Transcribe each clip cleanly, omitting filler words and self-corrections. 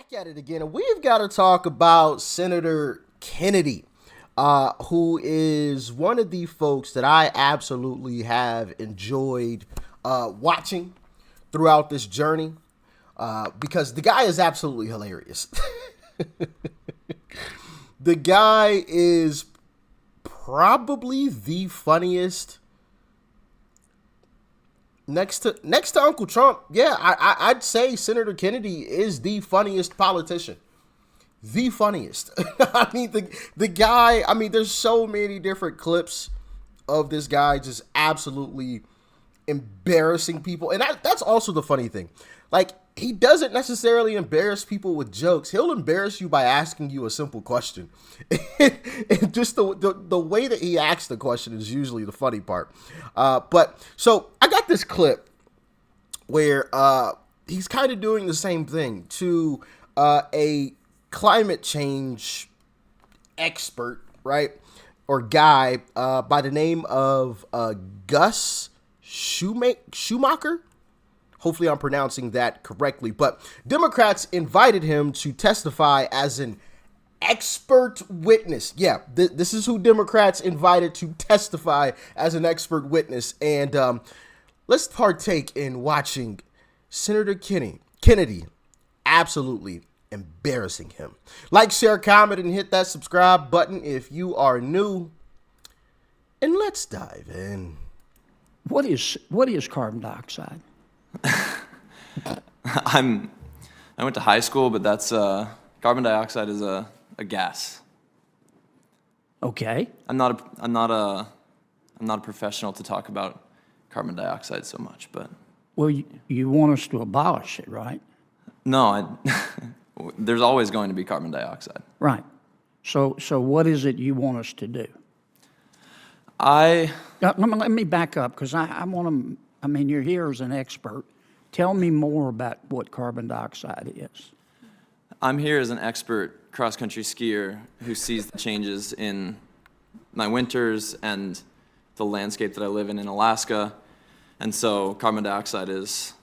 back at it again, and we've got to talk about Senator Kennedy, who is one of the folks that I absolutely have enjoyed watching throughout this journey, because the guy is absolutely hilarious. The guy is probably the funniest next to Uncle Trump. Yeah, I'd say Senator Kennedy is the funniest politician. The funniest. I mean, the guy, I mean, there's so many different clips of this guy just absolutely embarrassing people. And that's also the funny thing. Like, he doesn't necessarily embarrass people with jokes. He'll embarrass you by asking you a simple question. And just the way that he asks the question is usually the funny part. But so I got this clip where he's kind of doing the same thing to a climate change expert, right? Or guy by the name of Gus Schumacher. Hopefully I'm pronouncing that correctly. But Democrats invited him to testify as an expert witness. Yeah, this is who Democrats invited to testify as an expert witness. And let's partake in watching Senator Kennedy absolutely embarrassing him. Like, share, comment, and hit that subscribe button if you are new. And let's dive in. What is carbon dioxide? I went to high school, but that's carbon dioxide is a gas. Okay. I'm not a professional to talk about carbon dioxide so much, but Well, you want us to abolish it, right? no, there's always going to be carbon dioxide. Right. So what is it you want us to do? I Let me back up, because I want to. I mean, you're here as an expert. Tell me more about what carbon dioxide is. I'm here as an expert cross-country skier who sees the changes in my winters and the landscape that I live in Alaska. And so carbon dioxide is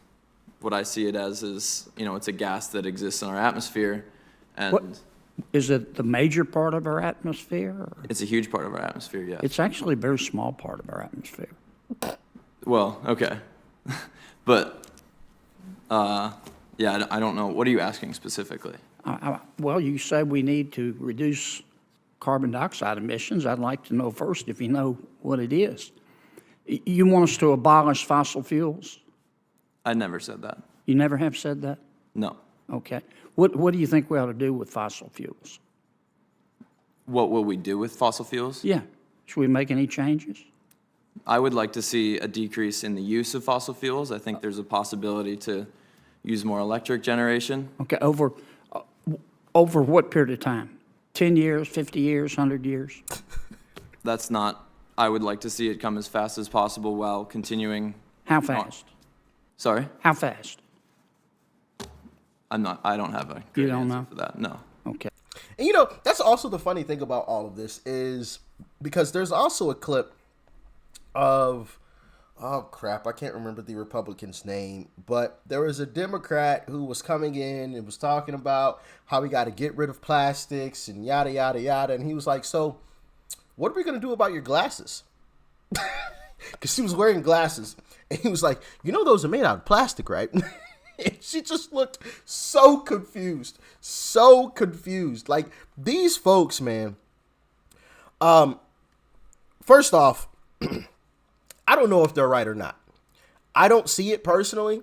what I see it as is, it's a gas that exists in our atmosphere. And What is it? The major part of our atmosphere? Or? it's a huge part of our atmosphere, yes. It's actually a very small part of our atmosphere. Well, okay. But, yeah, I don't know. What are you asking specifically? Well, you say we need to reduce carbon dioxide emissions. I'd like to know first if you know what it is. You want us to abolish fossil fuels? I never said that. You never have said that? No. Okay. What do you think we ought to do with fossil fuels? What will we do with fossil fuels? Yeah. Should we make any changes? I would like to see a decrease in the use of fossil fuels. I think there's a possibility to use more electric generation. Okay. Over what period of time? 10 years, 50 years, 100 years? That's not, I would like to see it come as fast as possible while continuing. How fast? Sorry? How fast? I don't have a You good don't answer know? for that, no. Okay. And that's also the funny thing about all of this is because there's also a clip of, oh crap, I can't remember the Republican's name, but there was a Democrat who was coming in and was talking about how we got to get rid of plastics and yada, yada, yada. And he was like, so what are we going to do about your glasses? Because she was wearing glasses. And he was like, those are made out of plastic, right? And she just looked so confused. So confused. Like, these folks, man. First off, I don't know if they're right or not. I don't see it personally,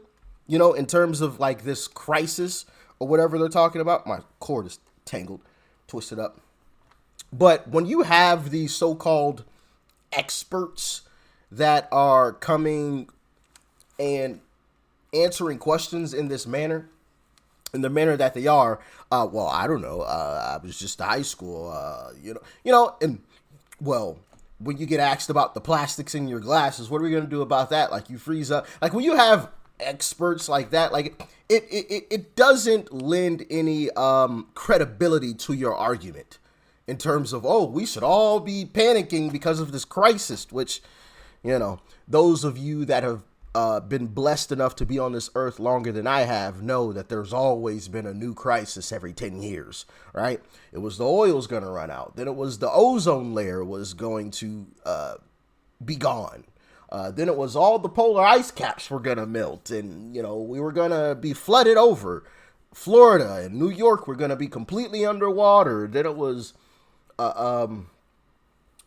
in terms of like this crisis or whatever they're talking about. My cord is tangled, twisted up. But when you have these so-called experts that are coming and answering questions in this manner, in the manner that they are, well, I don't know. I was just high school, and well, when you get asked about the plastics in your glasses, what are we going to do about that? Like, you freeze up. Like, when you have experts like that, like, it doesn't lend any credibility to your argument in terms of, oh, we should all be panicking because of this crisis, which, those of you that have been blessed enough to be on this earth longer than I have know that there's always been a new crisis every 10 years, right? It was the oil's going to run out. Then it was the ozone layer was going to be gone. Then it was all the polar ice caps were going to melt, and, you know, we were going to be flooded over. Florida and New York were going to be completely underwater. Then it was, what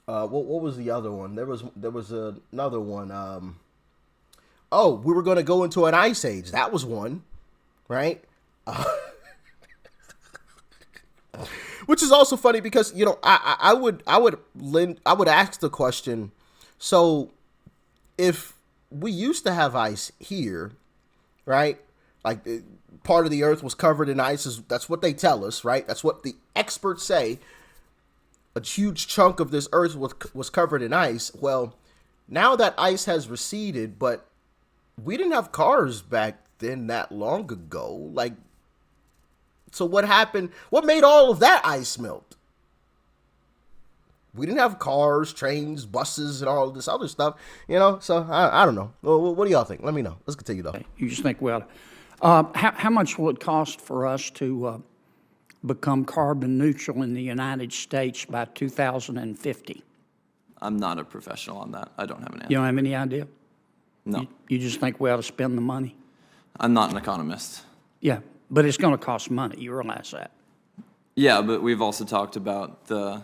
was the other one? There was another one. Oh, we were going to go into an ice age. That was one, right? Which is also funny because, you know, I would ask the question. So if we used to have ice here, right? Like part of the earth was covered in ice. That's what they tell us, right? That's what the experts say. A huge chunk of this earth was covered in ice. Well, now that ice has receded, but we didn't have cars back then that long ago. Like, so what happened? What made all of that ice melt? We didn't have cars, trains, buses, and all of this other stuff, you know? So I don't know. Well, what do y'all think? Let me know. Let's continue, though. You just think, well, how much will it cost for us to become carbon neutral in the United States by 2050? I'm not a professional on that. I don't have an answer. You don't have any idea? No, You just think we ought to spend the money? I'm not an economist. Yeah, but it's going to cost money. You realize that? Yeah, but we've also talked about the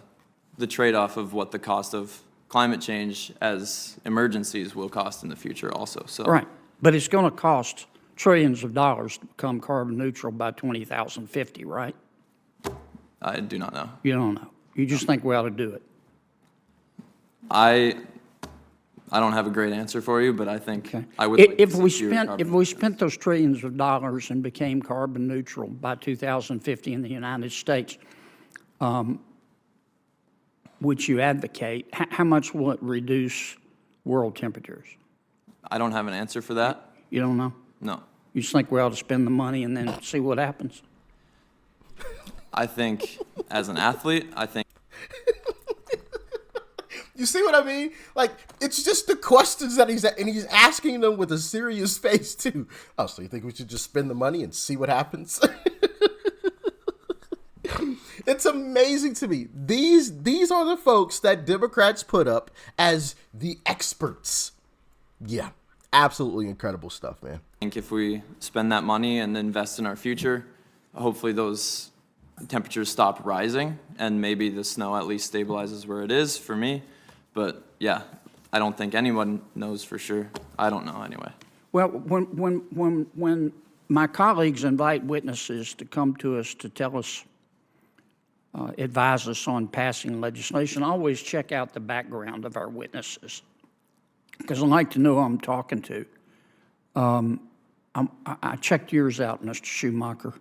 trade-off of what the cost of climate change as emergencies will cost in the future also. So Right. But it's going to cost trillions of dollars to become carbon neutral by 2050, right? I do not know. You don't know. You just think we ought to do it. I don't have a great answer for you, but I think Okay. I would. If we spent those trillions of dollars and became carbon neutral by 2050 in the United States, which you advocate, how much will it reduce world temperatures? I don't have an answer for that. You don't know? No. You just think we ought to spend the money and then see what happens? I think as an athlete, I think You see what I mean? Like, it's just the questions that he's asking them with a serious face too. Oh, so you think we should just spend the money and see what happens? It's amazing to me. These are the folks that Democrats put up as the experts. Yeah, absolutely incredible stuff, man. if we spend that money and invest in our future, hopefully those temperatures stop rising and maybe the snow at least stabilizes where it is for me. But yeah, I don't think anyone knows for sure. I don't know anyway. Well, when my colleagues invite witnesses to come to us to tell us, advise us on passing legislation, I always check out the background of our witnesses because I like to know who I'm talking to. I checked yours out, Mr. Schumacher,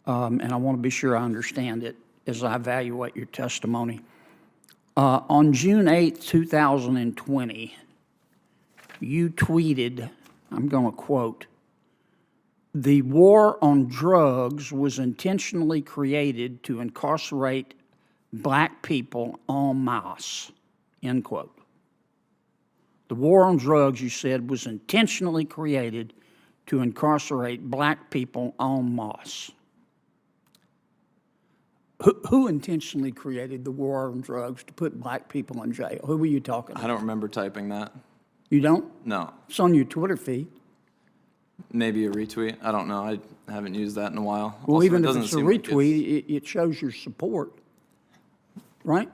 and I want to be sure I understand it as I evaluate your testimony. On June 8, 2020, you tweeted, I'm going to quote, "The war on drugs was intentionally created to incarcerate black people en masse," end quote. The war on drugs, you said, was intentionally created to incarcerate black people en masse. Who intentionally created the war on drugs to put black people in jail? Who were you talking about? I don't remember typing that. You don't? No. It's on your Twitter feed. Maybe a retweet. I don't know. I haven't used that in a while. Well, Also, even it if doesn't it's a seem like retweet, it shows your support, right?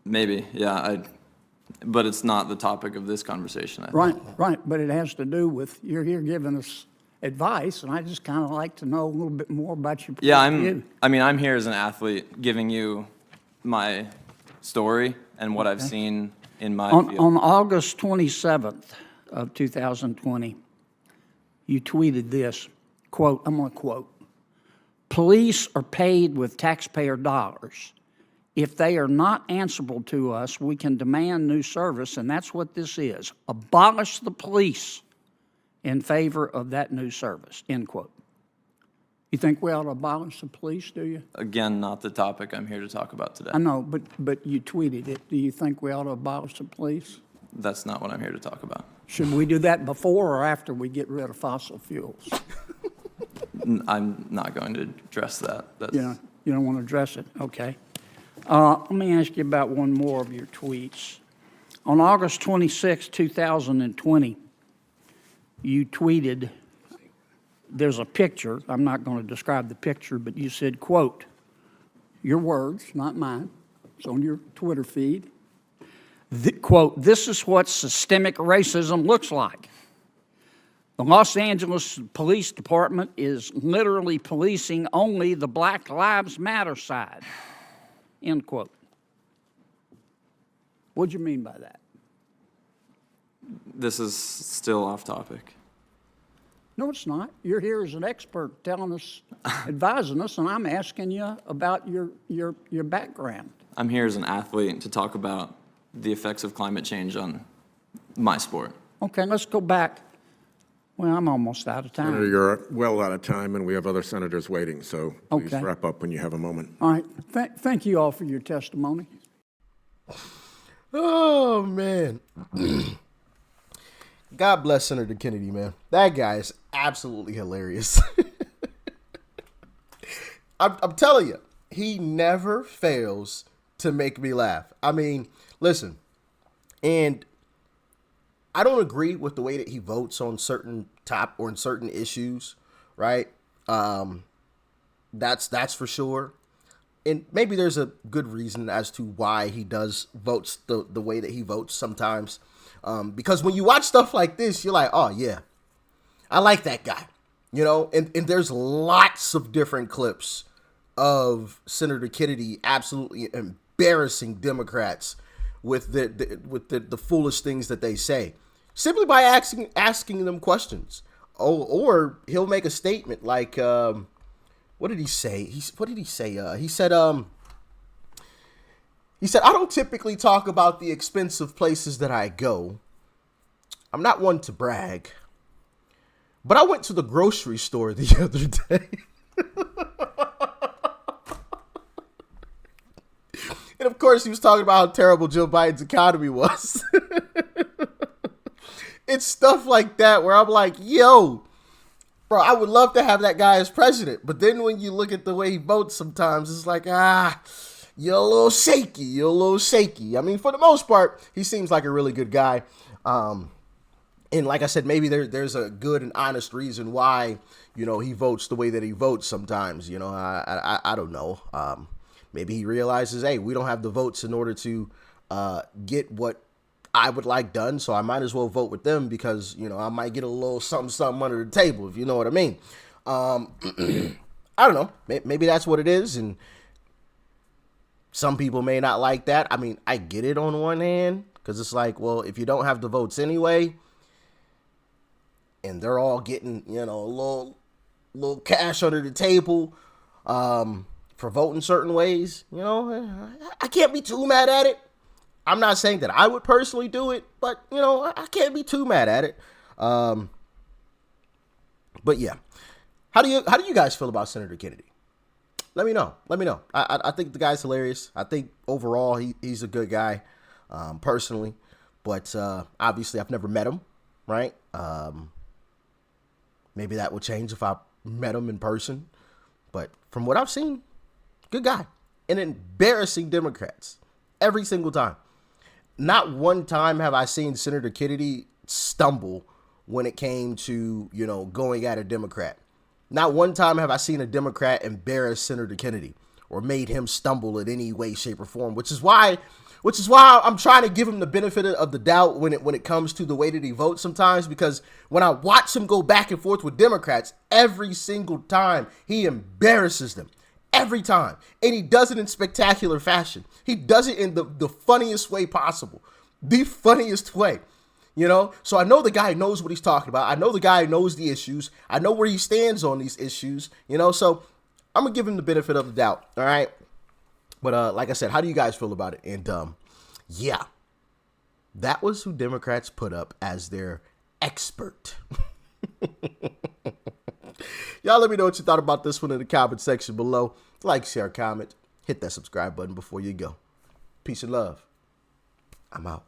Maybe, yeah. But it's not the topic of this conversation. I think. Right. But it has to do with, you're here giving us advice, and I just kind of like to know a little bit more about your point Yeah, of view. I'm here as an athlete giving you my story and what I've seen in my field. On August 27th of 2020, you tweeted this, quote, I'm going to quote, "Police are paid with taxpayer dollars. If they are not answerable to us, we can demand new service, and that's what this is. Abolish the police in favor of that new service," end quote. You think we ought to abolish the police, do you? Again, not the topic I'm here to talk about today. I know, but you tweeted it. Do you think we ought to abolish the police? That's not what I'm here to talk about. Should we do that before or after we get rid of fossil fuels? I'm not going to address that. That's, You don't want to address it? Okay. Let me ask you about one more of your tweets. On August 26, 2020, you tweeted, there's a picture, I'm not going to describe the picture, but you said, quote, your words, not mine, it's on your Twitter feed, quote, this is what systemic racism looks like. The Los Angeles Police Department is literally policing only the Black Lives Matter side, end quote. What'd you mean by that? this is still off topic. No, it's not. You're here as an expert telling us, advising us, and I'm asking you about your background. I'm here as an athlete to talk about the effects of climate change on my sport. Okay, let's go back. Well, I'm almost out of time. Senator, you're well out of time, and we have other senators waiting, so please Okay. wrap up when you have a moment. All right. Thank you all for your testimony. Oh, man. God bless Senator Kennedy, man. That guy is absolutely hilarious. I'm telling you, he never fails to make me laugh. I mean, listen, and I don't agree with the way that he votes on certain on certain issues, right? That's for sure. And maybe there's a good reason as to why he does votes the way that he votes sometimes. Because when you watch stuff like this, you're like, oh, yeah, I like that guy. You know, and there's lots of different clips of Senator Kennedy absolutely embarrassing Democrats with the foolish things that they say, simply by asking them questions. Oh, or he'll make a statement like, what did he say? He said, I don't typically talk about the expensive places that I go. I'm not one to brag, but I went to the grocery store the other day. And of course, he was talking about how terrible Joe Biden's economy was. It's stuff like that where I'm like, yo, bro, I would love to have that guy as president. But then when you look at the way he votes sometimes, it's like, you're a little shaky. You're a little shaky. I mean, for the most part, he seems like a really good guy. And like I said, maybe there's a good and honest reason why, you know, he votes the way that he votes sometimes. You know, I don't know. Maybe he realizes, hey, we don't have the votes in order to get what I would like done, so I might as well vote with them because, you know, I might get a little something under the table, if you know what I mean. I don't know. Maybe that's what it is, and some people may not like that. I mean, I get it on one hand because it's like, well, if you don't have the votes anyway, and they're all getting, you know, a little cash under the table for voting certain ways, you know, I can't be too mad at it. I'm not saying that I would personally do it, but, you know, I can't be too mad at it. But yeah, how do you guys feel about Senator Kennedy? Let me know. I think the guy's hilarious. I think overall he's a good guy, personally, but obviously I've never met him, right? Maybe that will change if I met him in person, but from what I've seen, good guy. And embarrassing Democrats every single time. Not one time have I seen Senator Kennedy stumble when it came to, you know, going at a Democrat. Not one time have I seen a Democrat embarrass Senator Kennedy or made him stumble in any way, shape, or form, which is why I'm trying to give him the benefit of the doubt when it comes to the way that he votes sometimes, because when I watch him go back and forth with Democrats, every single time he embarrasses them. Every time. And he does it in spectacular fashion. He does it in the funniest way possible. The funniest way. You know? So I know the guy knows what he's talking about. I know the guy knows the issues. I know where he stands on these issues. You know? So I'm going to give him the benefit of the doubt. All right? But like I said, how do you guys feel about it? And yeah. That was who Democrats put up as their expert. Y'all let me know what you thought about this one in the comment section below. Like, share, comment, hit that subscribe button before you go. Peace and love. I'm out.